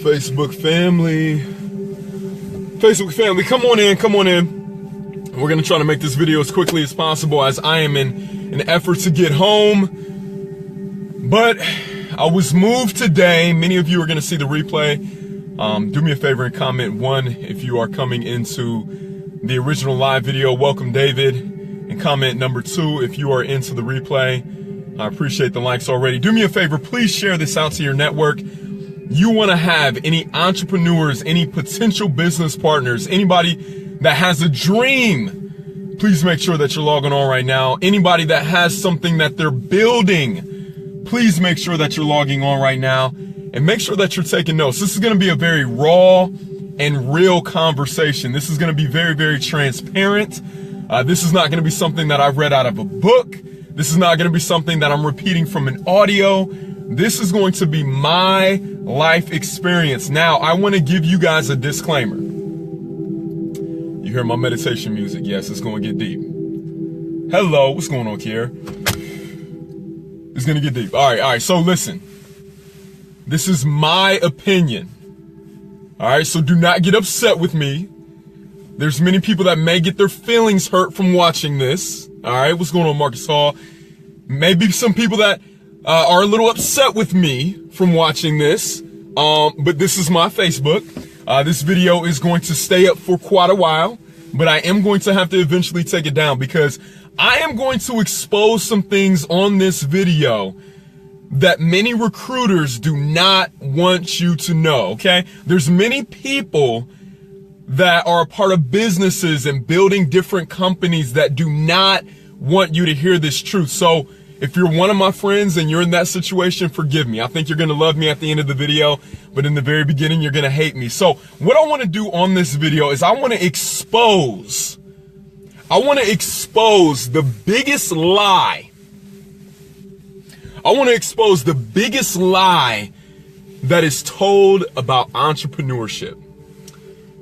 Facebook family, come on in. We're gonna try to make this video as quickly as possible as I am in an effort to get home. But I was moved today. Many of you are gonna see the replay. Do me a favor and comment 1 if you are coming into the original live video. Welcome, David. And comment number 2 if you are into the replay. I appreciate the likes already. Do me a favor, please share this out to your network. You want to have any entrepreneurs, any potential business partners, anybody that has a dream, please make sure that you're logging on right now. Anybody that has something that they're building, please make sure that you're logging on right now and make sure that you're taking notes. This is going to be a very raw and real conversation. This is going to be very, very transparent. This is not going to be something that I've read out of a book. This is not going to be something that I'm repeating from an audio. This is going to be my life experience. Now, I want to give you guys a disclaimer. You hear my meditation music? Yes, it's going to get deep. Hello, what's going on, Kier? It's going to get deep. All right. So listen, this is my opinion. All right, so do not get upset with me. There's many people that may get their feelings hurt from watching this. All right, what's going on, Marcus Hall? Maybe some people that are a little upset with me from watching this, but this is my Facebook. This video is going to stay up for quite a while, but I am going to have to eventually take it down because I am going to expose some things on this video that many recruiters do not want you to know, okay? There's many people that are a part of businesses and building different companies that do not want you to hear this truth. So if you're one of my friends and you're in that situation, forgive me. I think you're going to love me at the end of the video, but in the very beginning, you're going to hate me. So what I want to do on this video is I want to expose the biggest lie. I want to expose the biggest lie that is told about entrepreneurship.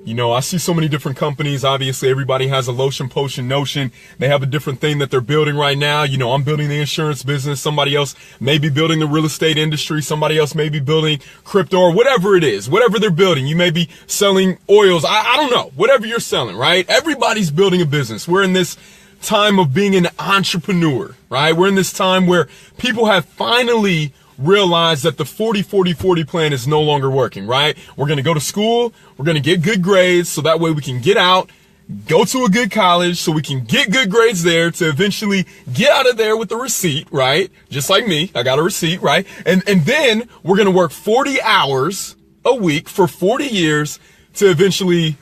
You know, I see so many different companies. Obviously, everybody has a lotion potion notion. They have a different thing that they're building right now. You know, I'm building the insurance business. Somebody else may be building the real estate industry. Somebody else may be building crypto or whatever it is, whatever they're building. You may be selling oils. I don't know, whatever you're selling, right? Everybody's building a business. We're in this time of being an entrepreneur, right? We're in this time where people have finally realize that the 40-40-40 plan is no longer working, right? We're going to go to school. We're going to get good grades so that way we can get out, go to a good college so we can get good grades there to eventually get out of there with a receipt, right? Just like me, I got a receipt, right? And then we're going to work 40 hours a week for 40 years to eventually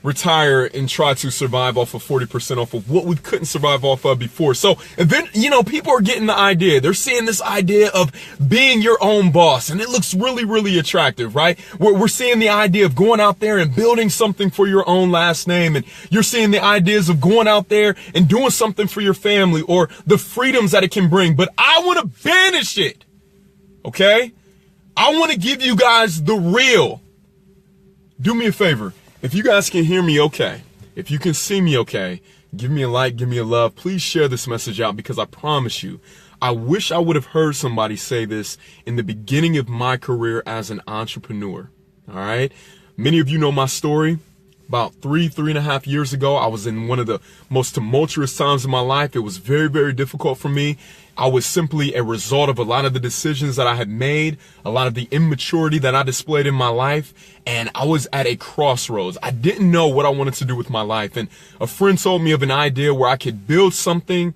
retire and try to survive off of 40% off of what we couldn't survive off of before. So, and then, you know, people are getting the idea. They're seeing this idea of being your own boss, and it looks really, really attractive, right? We're seeing the idea of going out there and building something for your own last name, and you're seeing the ideas of going out there and doing something for your family or the freedoms that it can bring. But I want to banish it, okay? I want to give you guys the real. Do me a favor. If you guys can hear me okay, if you can see me okay, give me a like, give me a love. Please share this message out because I promise you, I wish I would have heard somebody say this in the beginning of my career as an entrepreneur. All right. Many of you know my story. About 3.5 years ago, I was in one of the most tumultuous times of my life. It was very, very difficult for me. I was simply a result of a lot of the decisions that I had made, a lot of the immaturity that I displayed in my life, and I was at a crossroads. I didn't know what I wanted to do with my life, and a friend told me of an idea where I could build something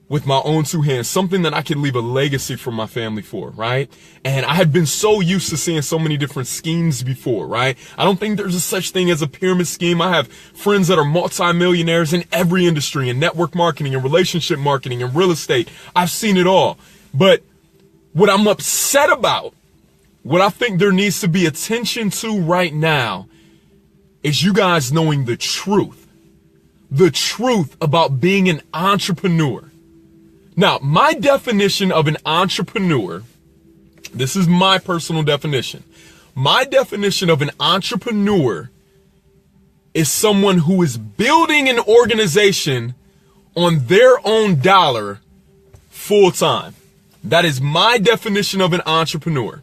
with my own 2 hands, something that I could leave a legacy for my family for, right? And I had been so used to seeing so many different schemes before, right? I don't think there's a such thing as a pyramid scheme. I have friends that are multimillionaires in every industry, in network marketing and relationship marketing and real estate. I've seen it all. But what I'm upset about, what I think there needs to be attention to right now is you guys knowing the truth about being an entrepreneur. Now, my definition of an entrepreneur, this is my personal definition. My definition of an entrepreneur is someone who is building an organization on their own dollar full time. That is my definition of an entrepreneur.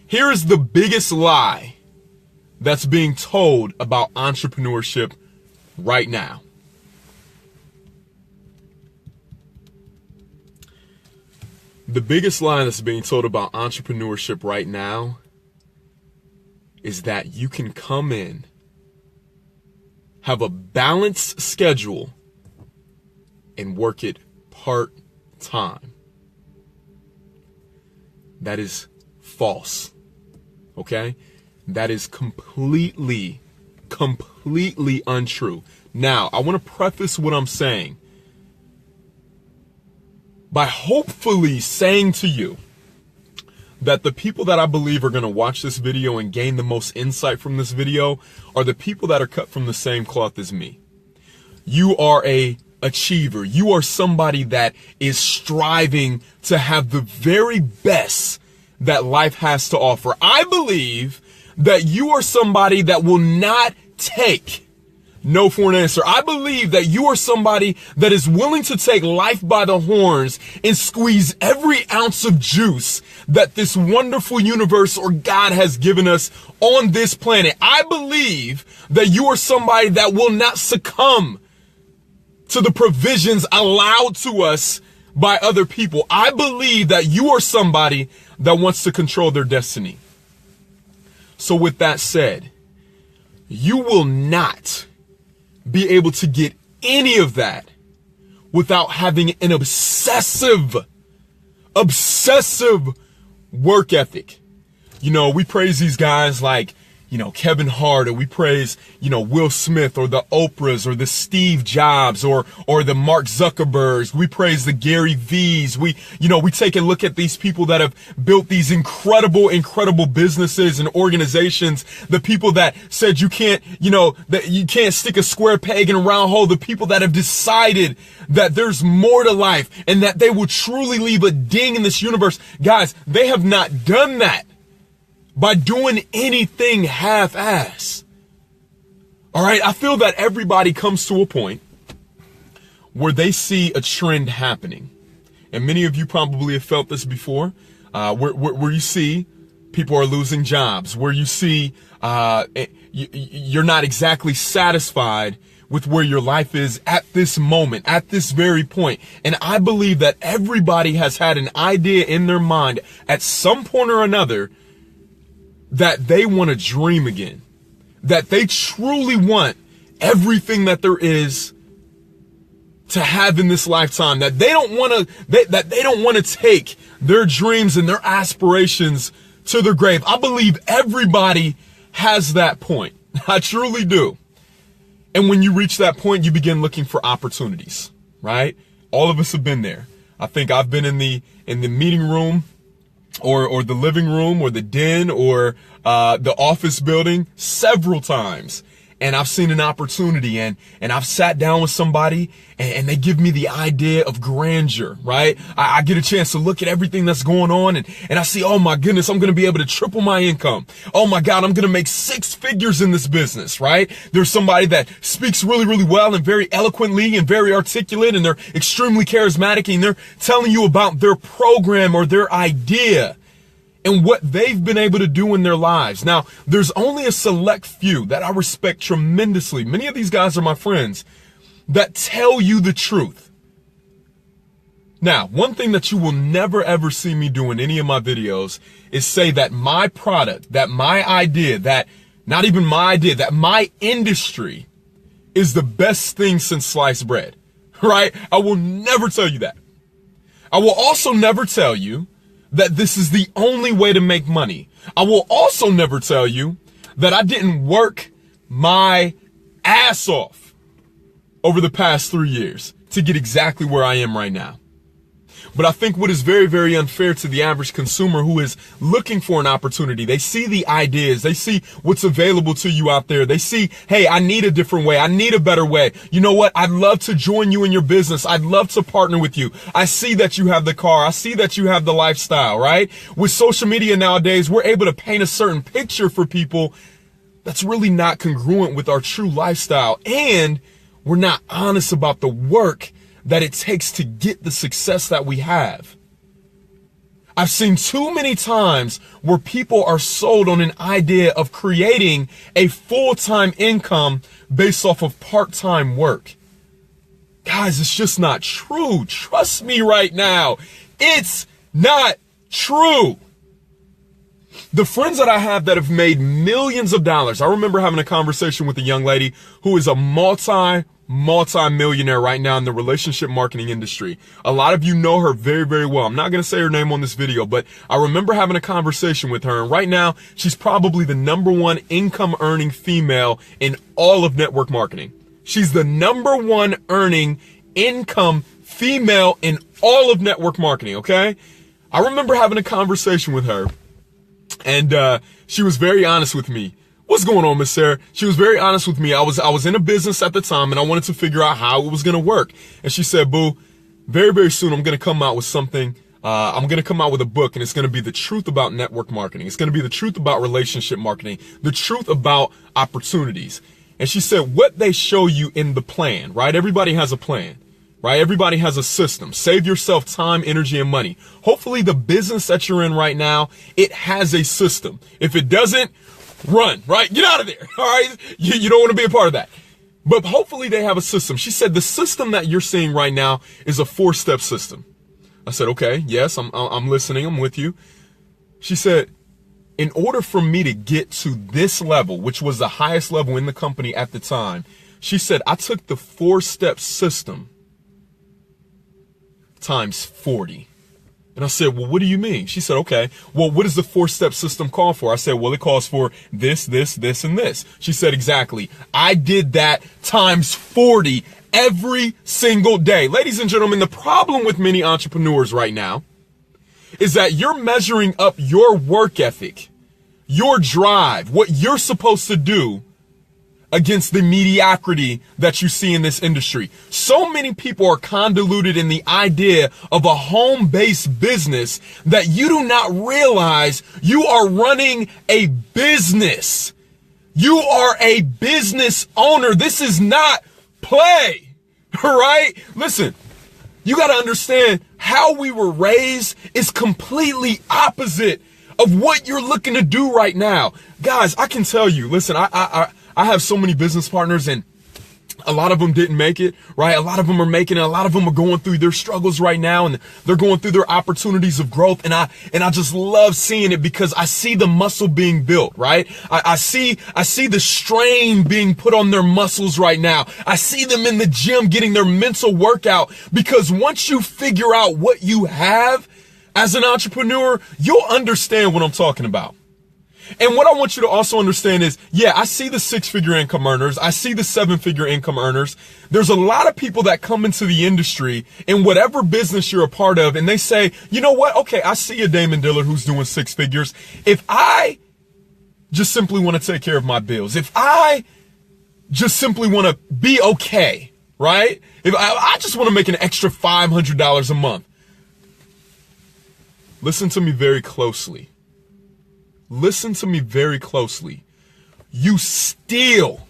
Here is the biggest lie that's being told about entrepreneurship right now. The biggest lie that's being told about entrepreneurship right now is that you can come in, have a balanced schedule, and work it part-time. That is false. Okay? That is completely untrue. Now, I want to preface what I'm saying by hopefully saying to you that the people that I believe are going to watch this video and gain the most insight from this video are the people that are cut from the same cloth as me. You are a achiever. You are somebody that is striving to have the very best that life has to offer. I believe that you are somebody that will not take no for an answer. I believe that you are somebody that is willing to take life by the horns and squeeze every ounce of juice that this wonderful universe or God has given us on this planet. I believe that you are somebody that will not succumb to the provisions allowed to us by other people. I believe that you are somebody that wants to control their destiny. So with that said, you will not be able to get any of that without having an obsessive work ethic. You know, we praise these guys like, you know, Kevin Hart, or we praise, you know, Will Smith, or the Oprahs, or the Steve Jobs, or the Mark Zuckerbergs. We praise the Gary V's. We take a look at these people that have built these incredible businesses and organizations. The people that said you can't, that you can't stick a square peg in a round hole. The people that have decided that there's more to life and that they will truly leave a ding in this universe. Guys, they have not done that by doing anything half-ass. All right, I feel that everybody comes to a point where they see a trend happening. And many of you probably have felt this before, where you see people are losing jobs, where you see you're not exactly satisfied with where your life is at this moment, at this very point. And I believe that everybody has had an idea in their mind at some point or another that they want to dream again, that they truly want everything that there is to have in this lifetime, that they don't want to take their dreams and their aspirations to their grave. I believe everybody has that point. I truly do. And when you reach that point, you begin looking for opportunities, right? All of us have been there. I think I've been in the meeting room or the living room or the den or the office building several times. And I've seen an opportunity and I've sat down with somebody and they give me the idea of grandeur, right? I get a chance to look at everything that's going on and I see, oh my goodness, I'm going to be able to triple my income. Oh my God, I'm going to make 6 figures in this business, right? There's somebody that speaks really well and very eloquently and very articulate and they're extremely charismatic and they're telling you about their program or their idea and what they've been able to do in their lives. Now, there's only a select few that I respect tremendously. Many of these guys are my friends that tell you the truth. Now, one thing that you will never ever see me do in any of my videos is say that my product, that my idea, that not even my idea, that my industry is the best thing since sliced bread, right? I will never tell you that. I will also never tell you that this is the only way to make money. I will also never tell you that I didn't work my ass off over the past 3 years to get exactly where I am right now. But I think what is very unfair to the average consumer who is looking for an opportunity, they see the ideas, they see what's available to you out there. They see, hey, I need a different way. I need a better way. You know what? I'd love to join you in your business. I'd love to partner with you. I see that you have the car. I see that you have the lifestyle, right? With social media nowadays, we're able to paint a certain picture for people that's really not congruent with our true lifestyle. And we're not honest about the work that it takes to get the success that we have. I've seen too many times where people are sold on an idea of creating a full-time income based off of part-time work. Guys, it's just not true. Trust me right now. It's not true. The friends that I have that have made millions of dollars. I remember having a conversation with a young lady who is a multi-millionaire right now in the relationship marketing industry. A lot of you know her very, very well. I'm not going to say her name on this video, but I remember having a conversation with her. And right now, she's probably the #1 income earning female in all of network marketing. She's the #1 earning income female in all of network marketing. Okay. I remember having a conversation with her, and she was very honest with me. What's going on, Miss Sarah? She was very honest with me. I was in a business at the time, and I wanted to figure out how it was going to work. And she said, boo, very, very soon I'm going to come out with something. I'm going to come out with a book, and it's going to be the truth about network marketing. It's going to be the truth about relationship marketing, the truth about opportunities. And she said, what they show you in the plan, right? Everybody has a plan, right? Everybody has a system. Save yourself time, energy, and money. Hopefully the business that you're in right now, it has a system. If it doesn't, run, right? Get out of there, all right? You don't want to be a part of that. But hopefully they have a system. She said the system that you're seeing right now is a 4-step system. I said, okay, yes, I'm listening, I'm with you. She said, in order for me to get to this level, which was the highest level in the company at the time, she said, I took the 4-step system times 40. And I said, well, what do you mean? She said, okay, well, what does the 4-step system call for? I said, well, it calls for this, this, this, and this. She said, exactly. I did that times 40 every single day. Ladies and gentlemen, the problem with many entrepreneurs right now is that you're measuring up your work ethic, your drive, what you're supposed to do against the mediocrity that you see in this industry. So many people are convoluted in the idea of a home-based business that you do not realize you are running a business. You are a business owner. This is not play, all right? Listen, you got to understand how we were raised is completely opposite of what you're looking to do right now. Guys, I can tell you, listen, I have so many business partners, and a lot of them didn't make it, right? A lot of them are making it. A lot of them are going through their struggles right now, and they're going through their opportunities of growth. And I just love seeing it because I see the muscle being built, right? I see the strain being put on their muscles right now. I see them in the gym getting their mental workout, because once you figure out what you have as an entrepreneur, you'll understand what I'm talking about. And what I want you to also understand is, yeah, I see the 6-figure income earners. I see the 7-figure income earners. There's a lot of people that come into the industry in whatever business you're a part of, and they say, you know what? Okay, I see a Damon Dillard who's doing 6 figures. If I just simply want to take care of my bills, if I just simply want to be okay, right? If I just want to make an extra $500 a month. Listen to me very closely. Listen to me very closely. You still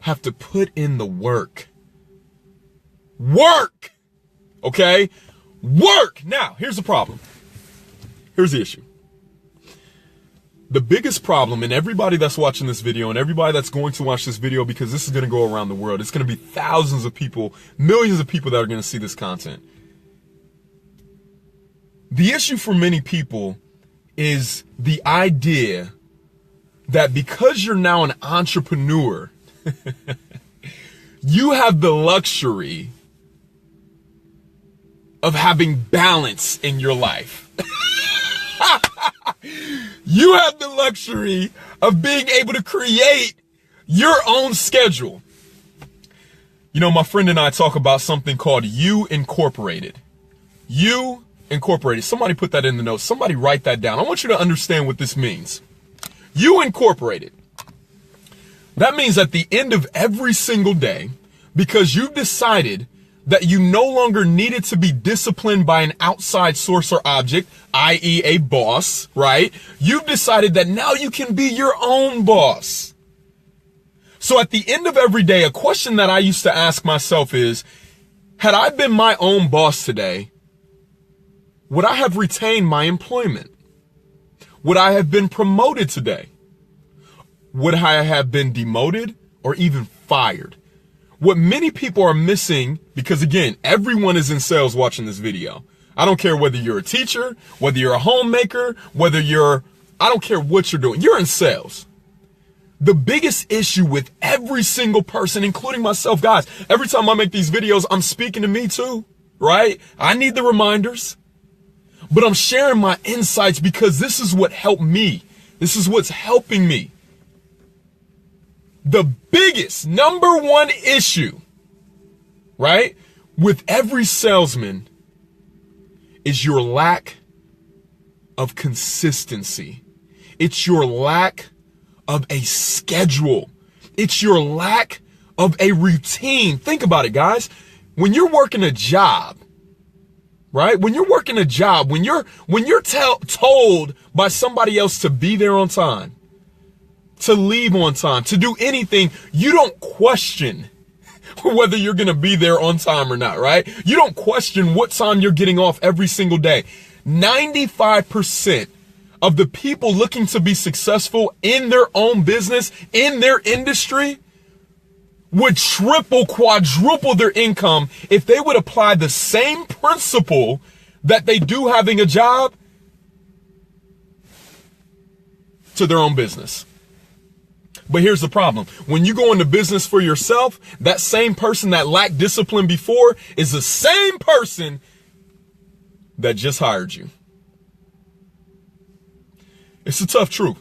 have to put in the work. Work! Okay? Work! Now, here's the problem. Here's the issue. The biggest problem, and everybody that's watching this video and everybody that's going to watch this video, because this is going to go around the world, it's going to be thousands of people, millions of people that are going to see this content. The issue for many people is the idea that because you're now an entrepreneur, you have the luxury of having balance in your life. You have the luxury of being able to create your own schedule. You know, my friend and I talk about something called You Incorporated. You Incorporated. Somebody put that in the notes. Somebody write that down. I want you to understand what this means. You Incorporated. That means at the end of every single day, because you've decided that you no longer needed to be disciplined by an outside source or object, i.e. a boss, right? You've decided that now you can be your own boss. So at the end of every day, a question that I used to ask myself is, had I been my own boss today, Would I have retained my employment? Would I have been promoted today? Would I have been demoted or even fired? What many people are missing, because again, everyone is in sales watching this video. I don't care whether you're a teacher, whether you're a homemaker, I don't care what you're doing. You're in sales. The biggest issue with every single person, including myself, guys, every time I make these videos, I'm speaking to me too, right? I need the reminders. But I'm sharing my insights because this is what helped me. This is what's helping me. The biggest number one issue, right, with every salesman is your lack of consistency. It's your lack of a schedule. It's your lack of a routine. Think about it, guys. When you're working a job, right? When you're working a job, when you're told by somebody else to be there on time, to leave on time, to do anything, you don't question whether you're going to be there on time or not, right? You don't question what time you're getting off every single day. 95% of the people looking to be successful in their own business, in their industry, would triple, quadruple their income if they would apply the same principle that they do having a job to their own business. But here's the problem. When you go into business for yourself, that same person that lacked discipline before is the same person that just hired you. It's a tough truth.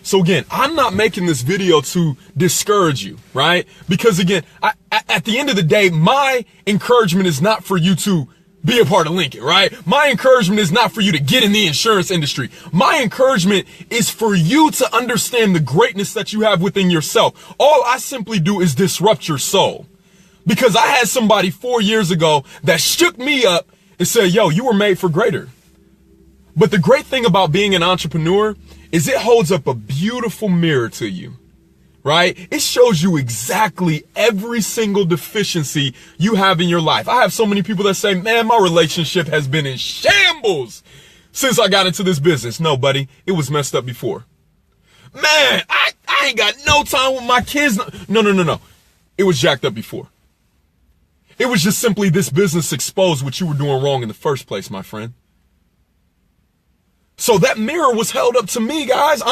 So again, I'm not making this video to discourage you, right? Because again, at the end of the day, my encouragement is not for you to be a part of Lincoln, right? My encouragement is not for you to get in the insurance industry. My encouragement is for you to understand the greatness that you have within yourself. All I simply do is disrupt your soul. Because I had somebody 4 years ago that shook me up and said, yo, you were made for greater. But the great thing about being an entrepreneur is it holds up a beautiful mirror to you, right? It shows you exactly every single deficiency you have in your life. I have so many people that say, man, my relationship has been in shambles since I got into this business. No, buddy, it was messed up before. Man, I ain't got no time with my kids. No. It was jacked up before. It was just simply this business exposed what you were doing wrong in the first place, my friend. So that mirror was held up to me, guys.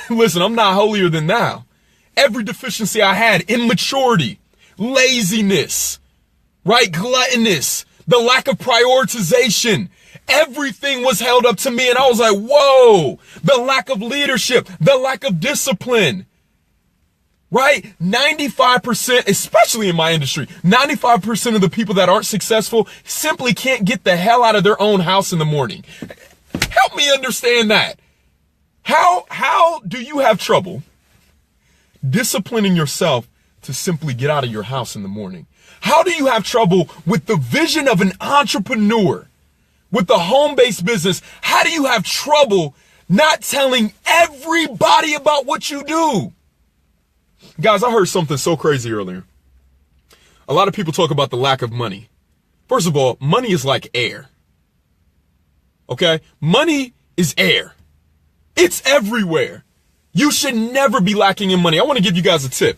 Listen, I'm not holier than thou. Every deficiency I had, immaturity, laziness, right? Gluttonous, the lack of prioritization, everything was held up to me. And I was like, whoa, the lack of leadership, the lack of discipline, right? 95%, especially in my industry, 95% of the people that aren't successful simply can't get the hell out of their own house in the morning. Help me understand that. How do you have trouble disciplining yourself to simply get out of your house in the morning? How do you have trouble with the vision of an entrepreneur, with the home-based business? How do you have trouble not telling everybody about what you do? Guys, I heard something so crazy earlier. A lot of people talk about the lack of money. First of all, money is like air. Okay? Money is air. It's everywhere. You should never be lacking in money. I want to give you guys a tip.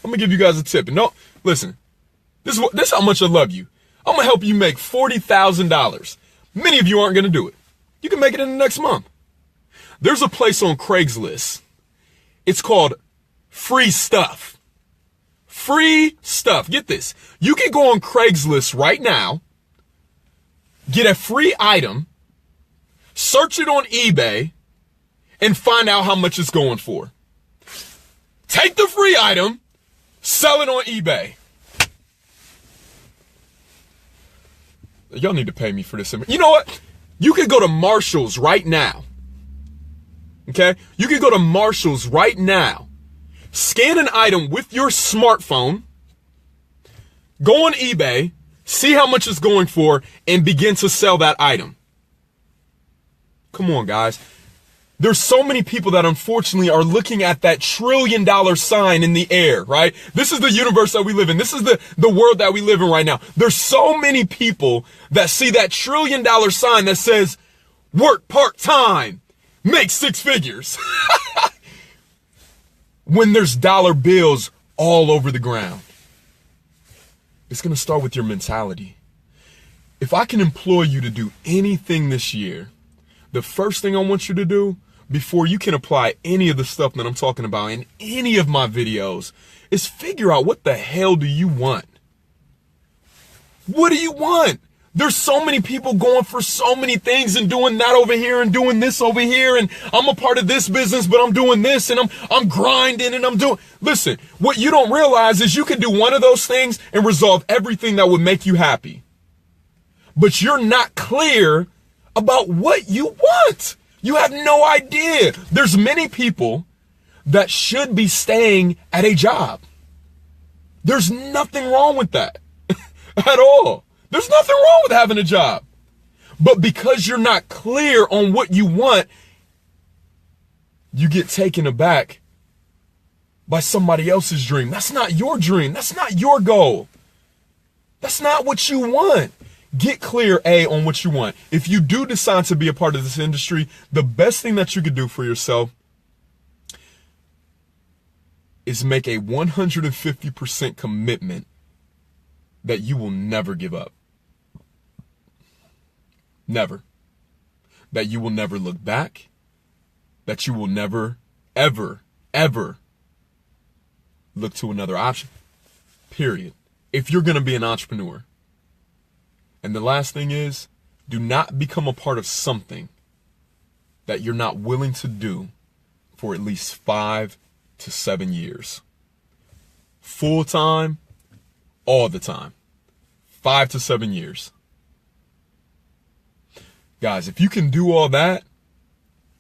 I'm going to give you guys a tip. And no, listen, this is how much I love you. I'm going to help you make $40,000. Many of you aren't going to do it. You can make it in the next month. There's a place on Craigslist. It's called Free Stuff. Free stuff. Get this. You can go on Craigslist right now, get a free item, search it on eBay, and find out how much it's going for. Take the free item, sell it on eBay. Y'all need to pay me for this. You know what? You can go to Marshall's right now. Okay? You can go to Marshall's right now. Scan an item with your smartphone, go on eBay, see how much it's going for, and begin to sell that item. Come on, guys. There's so many people that unfortunately are looking at that $1 trillion sign in the air, right? This is the universe that we live in. This is the world that we live in right now. There's so many people that see that $1 trillion sign that says, work part-time, make 6 figures. When there's dollar bills all over the ground. It's going to start with your mentality. If I can implore you to do anything this year, the first thing I want you to do before you can apply any of the stuff that I'm talking about in any of my videos is figure out, what the hell do you want? What do you want? There's so many people going for so many things and doing that over here and doing this over here. And I'm a part of this business, but I'm doing this and I'm grinding and I'm doing. Listen, what you don't realize is you can do one of those things and resolve everything that would make you happy. But you're not clear about what you want. You have no idea. There's many people that should be staying at a job. There's nothing wrong with that at all. There's nothing wrong with having a job. But because you're not clear on what you want, you get taken aback by somebody else's dream. That's not your dream. That's not your goal. That's not what you want. Get clear, on what you want. If you do decide to be a part of this industry, the best thing that you could do for yourself is make a 150% commitment that you will never give up. Never. That you will never look back. That you will never, ever, ever look to another option. Period. If you're going to be an entrepreneur. And the last thing is, do not become a part of something that you're not willing to do for at least 5 to 7 years. Full time, all the time. 5 to 7 years. Guys, if you can do all that,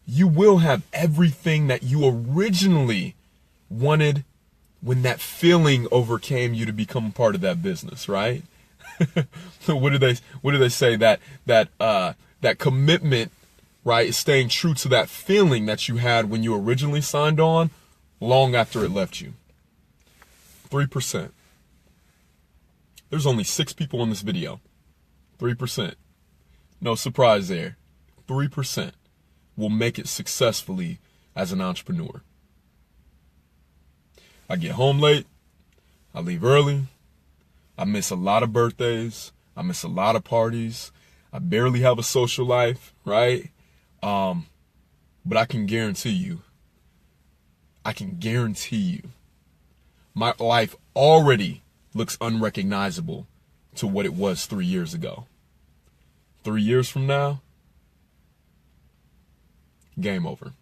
you will have everything that you originally wanted when that feeling overcame you to become part of that business, right? What do they say? That commitment, right, is staying true to that feeling that you had when you originally signed on, long after it left you. 3%. There's only 6 people in this video. 3%. No surprise there. 3% will make it successfully as an entrepreneur. I get home late. I leave early. I miss a lot of birthdays. I miss a lot of parties. I barely have a social life, right? But I can guarantee you, my life already looks unrecognizable to what it was 3 years ago. 3 years from now, game over.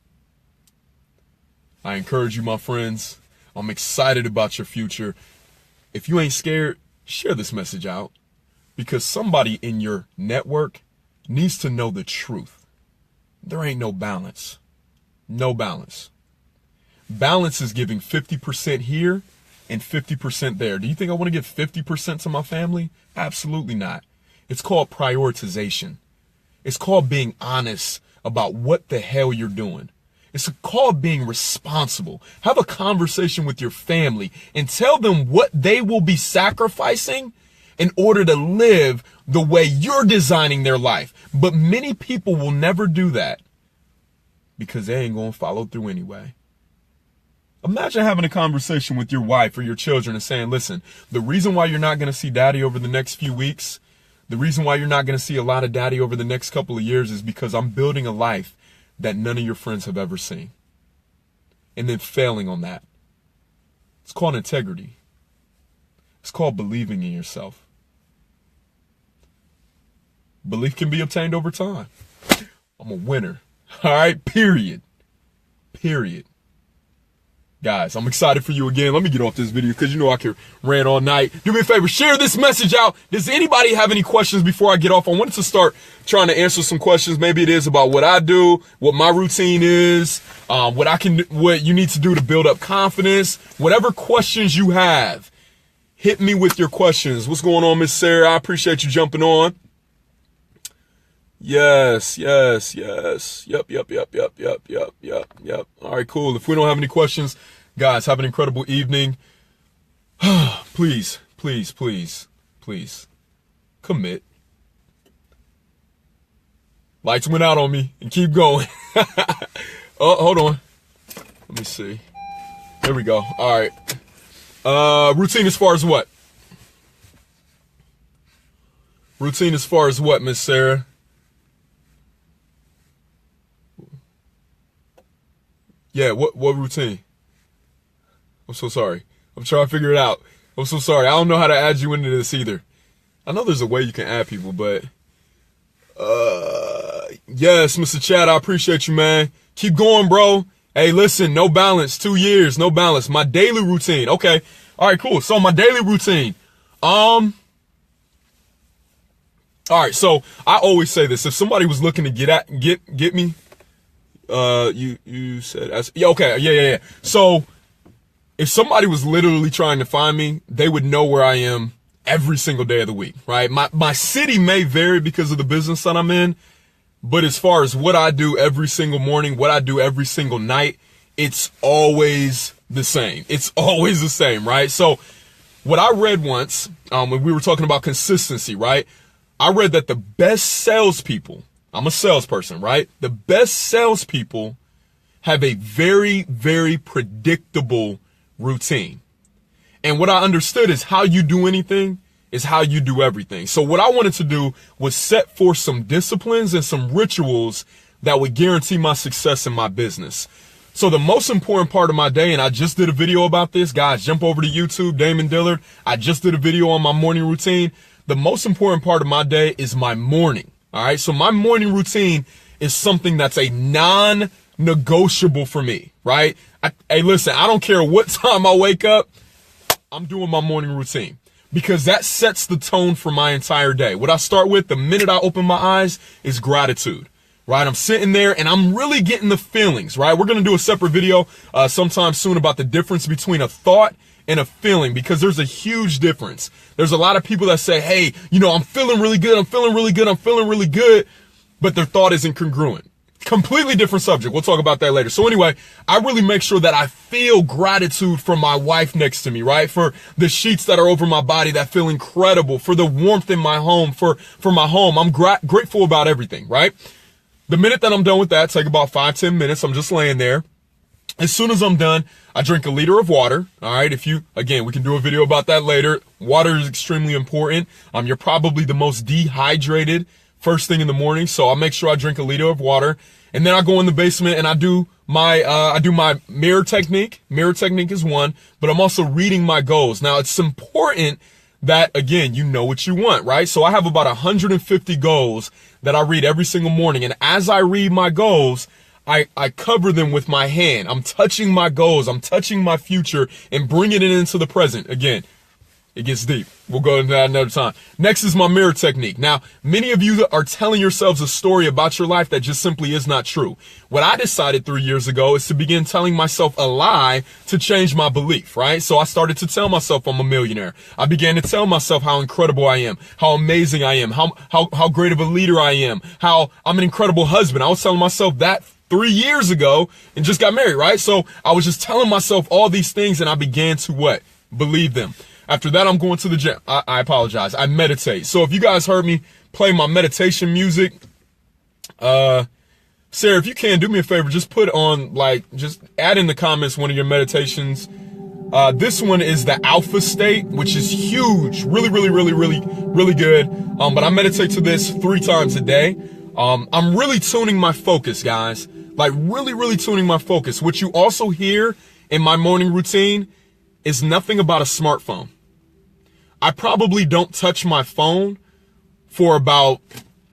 I encourage you, my friends. I'm excited about your future. If you ain't scared, share this message out, because somebody in your network needs to know the truth. There ain't no balance. No balance. Balance is giving 50% here and 50% there. Do you think I want to give 50% to my family? Absolutely not. It's called prioritization. It's called being honest about what the hell you're doing. It's called being responsible. Have a conversation with your family and tell them what they will be sacrificing in order to live the way you're designing their life. But many people will never do that because they ain't going to follow through anyway. Imagine having a conversation with your wife or your children and saying, listen, the reason why you're not going to see daddy over the next few weeks, the reason why you're not going to see a lot of daddy over the next couple of years is because I'm building a life that none of your friends have ever seen. And then failing on that. It's called integrity. It's called believing in yourself. Belief can be obtained over time. I'm a winner. All right, period. Period. Guys, I'm excited for you again. Let me get off this video because you know I can rant all night. Do me a favor, share this message out. Does anybody have any questions before I get off? I wanted to start trying to answer some questions. Maybe it is about what I do, what my routine is, what you need to do to build up confidence. Whatever questions you have, hit me with your questions. What's going on, Miss Sarah? I appreciate you jumping on. Yes. Yep. All right, cool. If we don't have any questions, guys, have an incredible evening. Please commit. Lights went out on me and keep going. Oh, hold on. Let me see. There we go. All right. Routine as far as what? Routine as far as what, Miss Sarah? Yeah, what routine? I'm so sorry. I'm trying to figure it out. I'm so sorry. I don't know how to add you into this either. I know there's a way you can add people, but yes, Mr. Chad, I appreciate you, man. Keep going, bro. Hey, listen, no balance, 2 years, no balance. My daily routine. Okay. All right, cool. So my daily routine. All right, so I always say this. If somebody was looking to get me, you said, yeah, okay, yeah. So if somebody was literally trying to find me, they would know where I am every single day of the week, right? My city may vary because of the business that I'm in, but as far as what I do every single morning, what I do every single night, it's always the same. It's always the same, right? So what I read once, when we were talking about consistency, right? I read that the best salespeople, I'm a salesperson, right? The best salespeople have a very, very predictable routine. And what I understood is how you do anything is how you do everything. So what I wanted to do was set forth some disciplines and some rituals that would guarantee my success in my business. So the most important part of my day, and I just did a video about this, guys, jump over to YouTube, Damon Dillard. I just did a video on my morning routine. The most important part of my day is my morning. All right. So my morning routine is something that's a non-negotiable for me, right? Hey, listen, I don't care what time I wake up. I'm doing my morning routine because that sets the tone for my entire day. What I start with the minute I open my eyes is gratitude, right? I'm sitting there and I'm really getting the feelings, right? We're going to do a separate video sometime soon about the difference between a thought and a feeling, because there's a huge difference. There's a lot of people that say, hey, I'm feeling really good. I'm feeling really good. But their thought isn't congruent. Completely different subject. We'll talk about that later. So anyway, I really make sure that I feel gratitude for my wife next to me, right? For the sheets that are over my body that feel incredible, for the warmth in my home, for my home. I'm grateful about everything, right? The minute that I'm done with that, take about 5-10 minutes. I'm just laying there. As soon as I'm done, I drink 1 liter of water. All right. Again, we can do a video about that later. Water is extremely important. You're probably the most dehydrated first thing in the morning. So I'll make sure I drink 1 liter of water, and then I go in the basement and I do my mirror technique. Mirror technique is one, but I'm also reading my goals. Now it's important that, again, you know what you want, right? So I have about 150 goals that I read every single morning. And as I read my goals, I cover them with my hand. I'm touching my goals. I'm touching my future and bringing it into the present. Again, it gets deep. We'll go into that another time. Next is my mirror technique. Now, many of you are telling yourselves a story about your life that just simply is not true. What I decided 3 years ago is to begin telling myself a lie to change my belief, right? So I started to tell myself I'm a millionaire. I began to tell myself how incredible I am, how amazing I am, how great of a leader I am, how I'm an incredible husband. I was telling myself that 3 years ago and just got married, right? So I was just telling myself all these things and I began to what? Believe them. After that, I'm going to the gym. I apologize. I meditate. So if you guys heard me play my meditation music, Sarah, if you can, do me a favor, just put on, just add in the comments one of your meditations. This one is the alpha state, which is huge. Really good. But I meditate to this 3 times a day. I'm really tuning my focus, guys. Really tuning my focus. What you also hear in my morning routine is nothing about a smartphone. I probably don't touch my phone for about,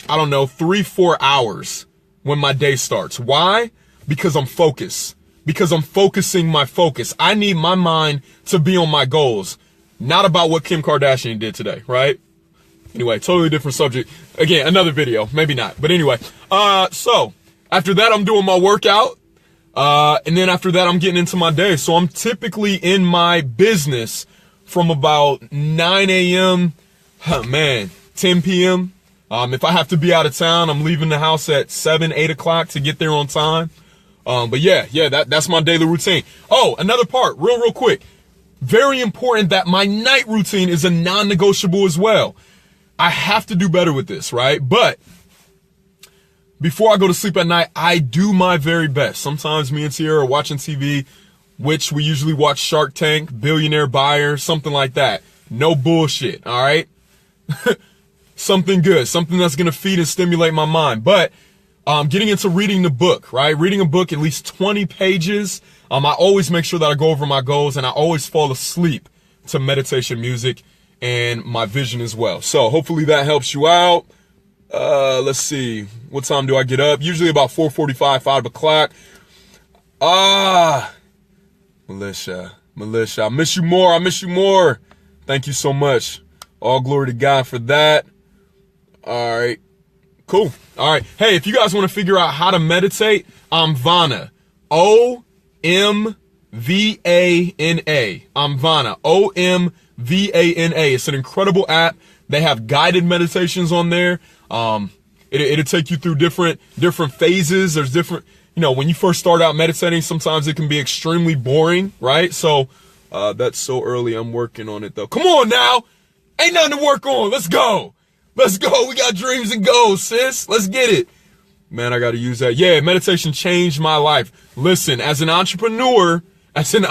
3-4 hours when my day starts. Why? Because I'm focused. Because I'm focusing my focus. I need my mind to be on my goals, not about what Kim Kardashian did today, right? Anyway, totally different subject. Again, another video, maybe not. But anyway, so after that, I'm doing my workout. And then after that, I'm getting into my day. So I'm typically in my business from about 9 a.m., 10 p.m. If I have to be out of town, I'm leaving the house at 7, 8 o'clock to get there on time. But yeah, that's my daily routine. Oh, another part, real quick. Very important that my night routine is a non-negotiable as well. I have to do better with this, right? But before I go to sleep at night, I do my very best. Sometimes me and Sierra are watching TV, which we usually watch Shark Tank, Billionaire Buyer, something like that. No bullshit, all right? Something good, something that's going to feed and stimulate my mind. But getting into reading the book, right? Reading a book, at least 20 pages. I always make sure that I go over my goals, and I always fall asleep to meditation music and my vision as well. So hopefully that helps you out. Let's see. What time do I get up? Usually about 4:45, 5 o'clock. Militia. I miss you more. Thank you so much. All glory to God for that. All right. Cool. All right. Hey, if you guys want to figure out how to meditate, I'm Vana. OMVANA. I'm Vana. OMVANA. It's an incredible app. They have guided meditations on there. It'll take you through different phases. There's different, when you first start out meditating, sometimes it can be extremely boring, right? So, that's so early. I'm working on it though. Come on now. Ain't nothing to work on. Let's go. We got dreams and goals, sis. Let's get it. Man, I got to use that. Yeah, meditation changed my life. Listen, as an entrepreneur, listen,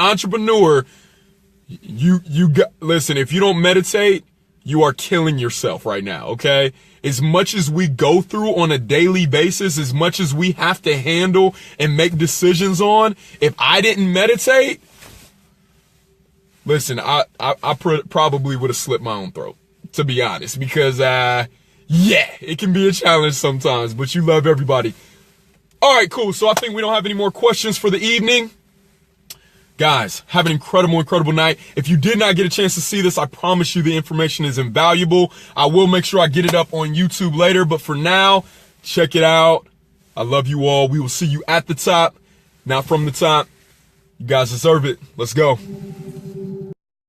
if you don't meditate, you are killing yourself right now, okay? As much as we go through on a daily basis, as much as we have to handle and make decisions on, if I didn't meditate, listen, I probably would have slit my own throat, to be honest, because, it can be a challenge sometimes, but you love everybody. All right, cool. So I think we don't have any more questions for the evening. Guys, have an incredible night. If you did not get a chance to see this, I promise you the information is invaluable. I will make sure I get it up on YouTube later, but for now, check it out. I love you all. We will see you at the top. Now from the top, you guys deserve it. Let's go.